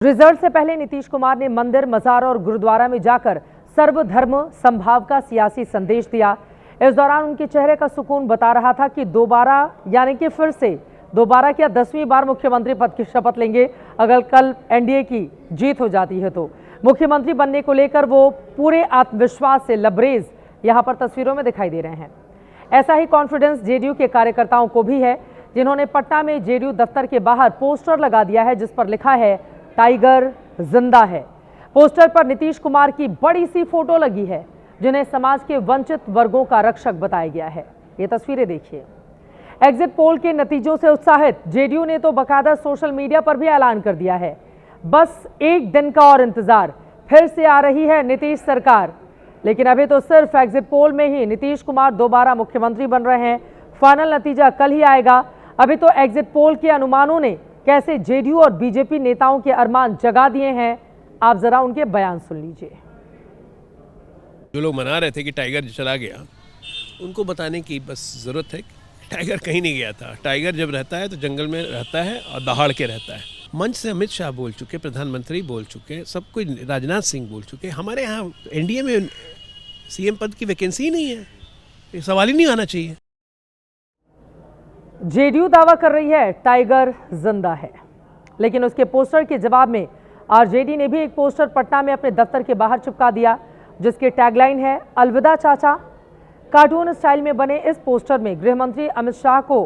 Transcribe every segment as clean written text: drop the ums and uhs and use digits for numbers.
Result से पहले नीतीश कुमार ने मंदिर, मजार और गुरुद्वारा में जाकर सर्वधर्म संभाव का सियासी संदेश दिया। इस दौरान उनके चेहरे का सुकून बता रहा था कि दोबारा यानी कि फिर से दोबारा क्या 10वीं बार मुख्यमंत्री पद की शपथ लेंगे अगर कल एनडीए की जीत हो जाती है तो। मुख्यमंत्री बनने को लेकर वो पूरे आत्मविश्वास से लबरेज यहां पर तस्वीरों में दिखाई दे रहे हैं। ऐसा ही कॉन्फिडेंस जेडीयू के कार्यकर्ताओं को भी है, जिन्होंने पटना में जेडीयू दफ्तर के बाहर पोस्टर लगा दिया है जिस पर लिखा है टाइगर जिंदा है। पोस्टर पर नीतीश कुमार की बड़ी सी फोटो लगी है, जिन्हें समाज के वंचित वर्गों का रक्षक बताया गया है। ये तस्वीरें देखिए। एग्जिट पोल के नतीजों से उत्साहित जेडीयू ने तो बकायदा सोशल मीडिया पर भी ऐलान कर दिया है, बस एक दिन का और इंतजार, फिर से आ रही है नीतीश सरकार। लेकिन अभी तो सिर्फ एग्जिट पोल में ही नीतीश कुमार दोबारा मुख्यमंत्री बन रहे हैं। फाइनल नतीजा कल ही आएगा। अभी तो एग्जिट पोल के अनुमानों ने कैसे जेडीयू और बीजेपी नेताओं के अरमान जगा दिए हैं, आप जरा उनके बयान सुन लीजिए। जो लोग मना रहे थे कि टाइगर चला गया, उनको बताने की बस जरूरत है। टाइगर कहीं नहीं गया था। टाइगर जब रहता है तो जंगल में रहता है और दहाड़ के रहता है। मंच से अमित शाह बोल चुके, प्रधानमंत्री बोल चुके, सब कोई, राजनाथ सिंह बोल चुके। हमारे यहाँ एनडीए में सीएम पद की वैकेंसी ही नहीं है, ये सवाल ही नहीं आना चाहिए। जेडीयू दावा कर रही है टाइगर जिंदा है, लेकिन उसके पोस्टर के जवाब में आरजेडी ने भी एक पोस्टर पटना में अपने दफ्तर के बाहर चिपका दिया, जिसकी टैगलाइन है अलविदा चाचा। कार्टून स्टाइल में बने इस पोस्टर में गृह मंत्री अमित शाह को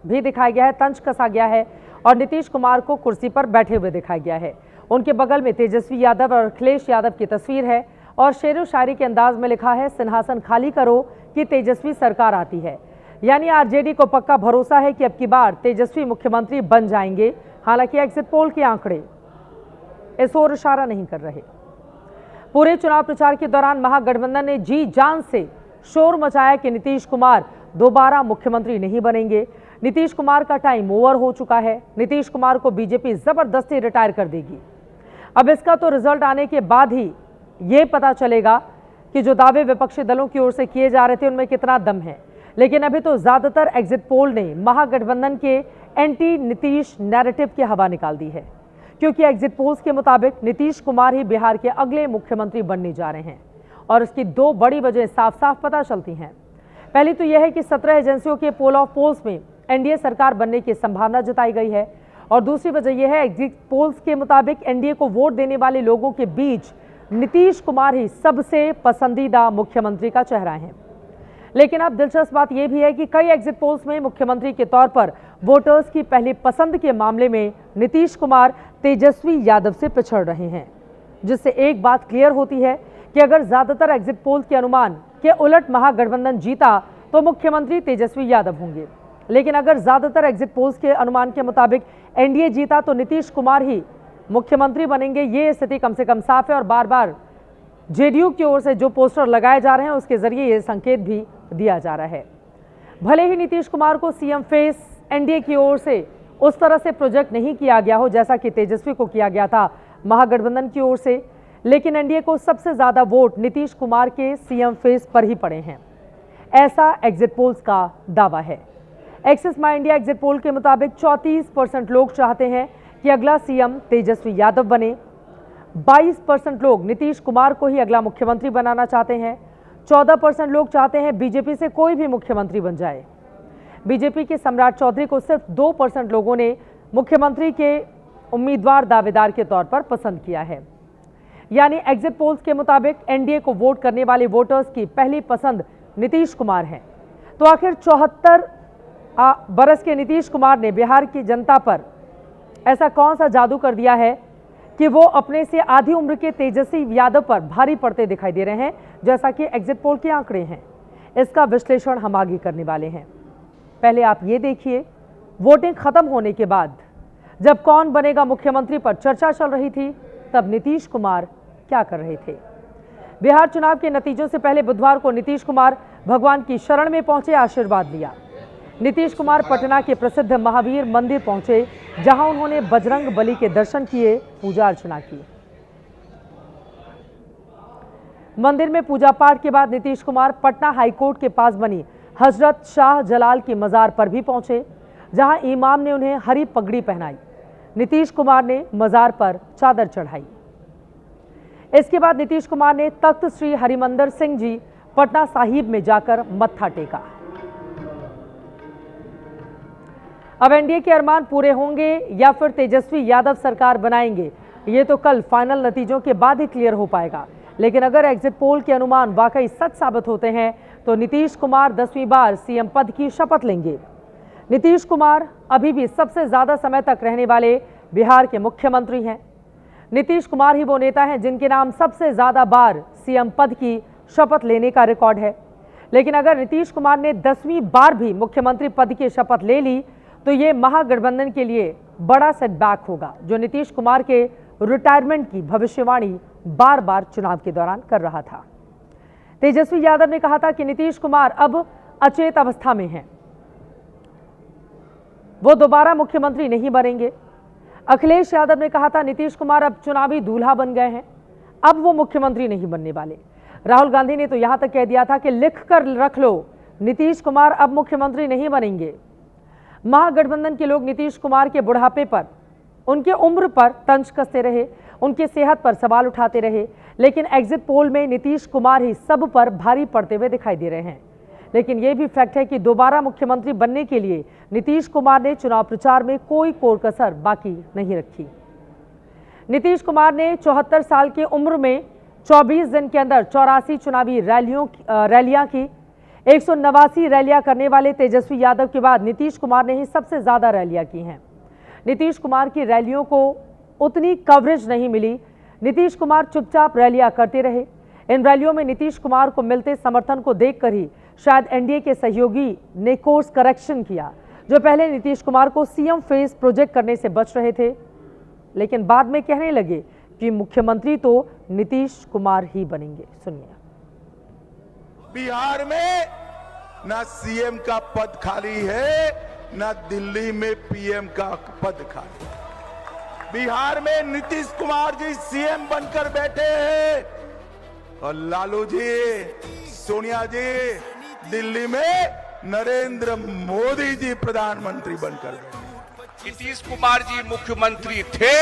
भी दिखाया गया है, तंज कसा गया है और नीतीश कुमार को कुर्सी पर बैठे हुए दिखाया गया है। उनके बगल में तेजस्वी यादव और अखिलेश यादव की तस्वीर है और शेरो शायरी के अंदाज में लिखा है सिंहासन खाली करो कि तेजस्वी सरकार आती है। यानी आरजेडी को पक्का भरोसा है कि अब की बार तेजस्वी मुख्यमंत्री बन जाएंगे। हालांकि एग्जिट पोल के आंकड़े इस ओर इशारा नहीं कर रहे। पूरे चुनाव प्रचार के दौरान महागठबंधन ने जी जान से शोर मचाया कि नीतीश कुमार दोबारा मुख्यमंत्री नहीं बनेंगे। नीतीश कुमार का टाइम ओवर हो चुका है। नीतीश कुमार को बीजेपी जबरदस्ती रिटायर कर देगी। अब इसका तो रिजल्ट आने के बाद ही ये पता चलेगा कि जो दावे विपक्षी दलों की ओर से किए जा रहे थे उनमें कितना दम है। लेकिन अभी तो ज्यादातर एग्जिट पोल ने महागठबंधन के एंटी नीतीश नैरेटिव की हवा निकाल दी है, क्योंकि एग्जिट पोल्स के मुताबिक नीतीश कुमार ही बिहार के अगले मुख्यमंत्री बनने जा रहे हैं और इसकी दो बड़ी वजह साफ साफ पता चलती हैं। पहली तो यह है कि 17 एजेंसियों के पोल ऑफ पोल्स में एनडीए सरकार बनने की संभावना जताई गई है और दूसरी वजह यह है एग्जिट पोल्स के मुताबिक एनडीए को वोट देने वाले लोगों के बीच नीतीश कुमार ही सबसे पसंदीदा मुख्यमंत्री का चेहरा है। लेकिन अब दिलचस्प बात यह भी है कि कई एग्जिट पोल्स में मुख्यमंत्री के तौर पर वोटर्स की पहली पसंद के मामले में नीतीश कुमार तेजस्वी यादव से पिछड़ रहे हैं, जिससे एक बात क्लियर होती है कि अगर ज्यादातर एग्जिट पोल्स के अनुमान के उलट महागठबंधन जीता तो मुख्यमंत्री तेजस्वी यादव होंगे। लेकिन अगर ज्यादातर एग्जिट पोल्स के अनुमान के मुताबिक एनडीए जीता तो नीतीश कुमार ही मुख्यमंत्री बनेंगे। ये स्थिति कम से कम साफ है और बार बार जेडीयू की ओर से जो पोस्टर लगाए जा रहे हैं उसके जरिए ये संकेत भी दिया जा रहा है। भले ही नीतीश कुमार को सीएम फेस एनडीए की ओर से उस तरह से प्रोजेक्ट नहीं किया गया हो जैसा कि तेजस्वी को किया गया था महागठबंधन की ओर से, लेकिन एनडीए को सबसे ज्यादा वोट नीतीश कुमार के सीएम फेस पर ही पड़े हैं, ऐसा एग्जिट पोल्स का दावा है। एक्सिस माई इंडिया एग्जिट पोल के मुताबिक 34% लोग चाहते हैं कि अगला सीएम तेजस्वी यादव बने, 22% लोग नीतीश कुमार को ही अगला मुख्यमंत्री बनाना चाहते हैं, 14% लोग चाहते हैं बीजेपी से कोई भी मुख्यमंत्री बन जाए। बीजेपी के सम्राट चौधरी को सिर्फ 2% लोगों ने मुख्यमंत्री के उम्मीदवार दावेदार के तौर पर पसंद किया है। यानी एग्जिट पोल्स के मुताबिक एनडीए को वोट करने वाले वोटर्स की पहली पसंद नीतीश कुमार है। तो आखिर 74 बरस के नीतीश कुमार ने बिहार की जनता पर ऐसा कौन सा जादू कर दिया है कि वो अपने से आधी उम्र के तेजस्वी यादव पर भारी पड़ते दिखाई दे रहे हैं, जैसा कि एग्जिट पोल के आंकड़े हैं। इसका विश्लेषण हम आगे करने वाले हैं। पहले आप ये देखिए, वोटिंग खत्म होने के बाद जब कौन बनेगा मुख्यमंत्री पर चर्चा चल रही थी, तब नीतीश कुमार क्या कर रहे थे। बिहार चुनाव के नतीजों से पहले बुधवार को नीतीश कुमार भगवान की शरण में पहुंचे, आशीर्वाद लिया। नीतीश कुमार पटना के प्रसिद्ध महावीर मंदिर पहुंचे, जहां उन्होंने बजरंग बली के दर्शन किए, पूजा अर्चना की। मंदिर में पूजा पाठ के बाद नीतीश कुमार पटना हाईकोर्ट के पास बनी हजरत शाह जलाल की मजार पर भी पहुंचे, जहां इमाम ने उन्हें हरी पगड़ी पहनाई। नीतीश कुमार ने मजार पर चादर चढ़ाई। इसके बाद नीतीश कुमार ने तख्त श्री हरिमंदिर सिंह जी पटना साहिब में जाकर मत्था टेका। अब एनडीए के अरमान पूरे होंगे या फिर तेजस्वी यादव सरकार बनाएंगे, ये तो कल फाइनल नतीजों के बाद ही क्लियर हो पाएगा। लेकिन अगर एग्जिट पोल के अनुमान वाकई सच साबित होते हैं तो नीतीश कुमार 10वीं बार सीएम पद की शपथ लेंगे। नीतीश कुमार अभी भी सबसे ज्यादा समय तक रहने वाले बिहार के मुख्यमंत्री हैं। नीतीश कुमार ही वो नेता हैं जिनके नाम सबसे ज्यादा बार सीएम पद की शपथ लेने का रिकॉर्ड है। लेकिन अगर नीतीश कुमार ने 10वीं बार भी मुख्यमंत्री पद की शपथ ले ली तो ये महागठबंधन के लिए बड़ा सेटबैक होगा, जो नीतीश कुमार के रिटायरमेंट की भविष्यवाणी बार बार चुनाव के दौरान कर रहा था। तेजस्वी यादव ने कहा था कि नीतीश कुमार अब अचेत अवस्था में हैं, वो दोबारा मुख्यमंत्री नहीं बनेंगे। अखिलेश यादव ने कहा था नीतीश कुमार अब चुनावी दूल्हा बन गए हैं, अब वो मुख्यमंत्री नहीं बनने वाले। राहुल गांधी ने तो यहां तक कह दिया था कि लिख कर रख लो, नीतीश कुमार अब मुख्यमंत्री नहीं बनेंगे। महागठबंधन के लोग नीतीश कुमार के बुढ़ापे पर, उनके उम्र पर तंज कसते रहे, उनकी सेहत पर सवाल उठाते रहे, लेकिन एग्जिट पोल में नीतीश कुमार ही सब पर भारी पड़ते हुए दिखाई दे रहे हैं। लेकिन यह भी फैक्ट है कि दोबारा मुख्यमंत्री बनने के लिए नीतीश कुमार ने चुनाव प्रचार में कोई कोर कसर बाकी नहीं रखी। नीतीश कुमार ने 74 साल की उम्र में 24 दिन के अंदर 84 चुनावी रैलियां की। 189 रैलियां करने वाले तेजस्वी यादव के बाद नीतीश कुमार ने ही सबसे ज्यादा रैलियां की हैं। नीतीश कुमार की रैलियों को उतनी कवरेज नहीं मिली। नीतीश कुमार चुपचाप रैलियां करते रहे। इन रैलियों में नीतीश कुमार को मिलते समर्थन को देखकर ही शायद एनडीए के सहयोगी ने कोर्स करेक्शन किया, जो पहले नीतीश कुमार को सीएम फेस प्रोजेक्ट करने से बच रहे थे, लेकिन बाद में कहने लगे कि मुख्यमंत्री तो नीतीश कुमार ही बनेंगे। सुनिए। बिहार में ना सीएम का पद खाली है, ना दिल्ली में पीएम का पद खाली है। बिहार में नीतीश कुमार जी सीएम बनकर बैठे हैं और लालू जी, सोनिया जी दिल्ली में नरेंद्र मोदी जी प्रधानमंत्री बनकर बैठे। नीतीश कुमार जी मुख्यमंत्री थे,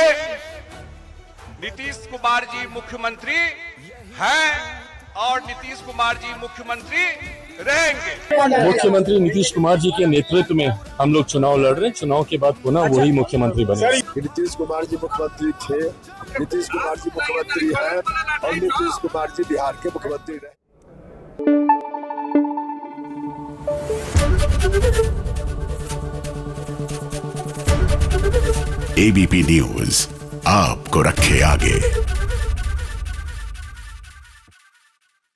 नीतीश कुमार जी मुख्यमंत्री हैं और नीतीश कुमार जी मुख्यमंत्री रहेंगे। मुख्यमंत्री नीतीश कुमार जी के नेतृत्व में हम लोग चुनाव लड़ रहे हैं। चुनाव के बाद पुनः वही मुख्यमंत्री बने। नीतीश कुमार जी मुख्यमंत्री थे, नीतीश कुमार जी मुख्यमंत्री हैं और नीतीश कुमार जी बिहार के मुख्यमंत्री रहे। एबीपी न्यूज आपको रखे आगे।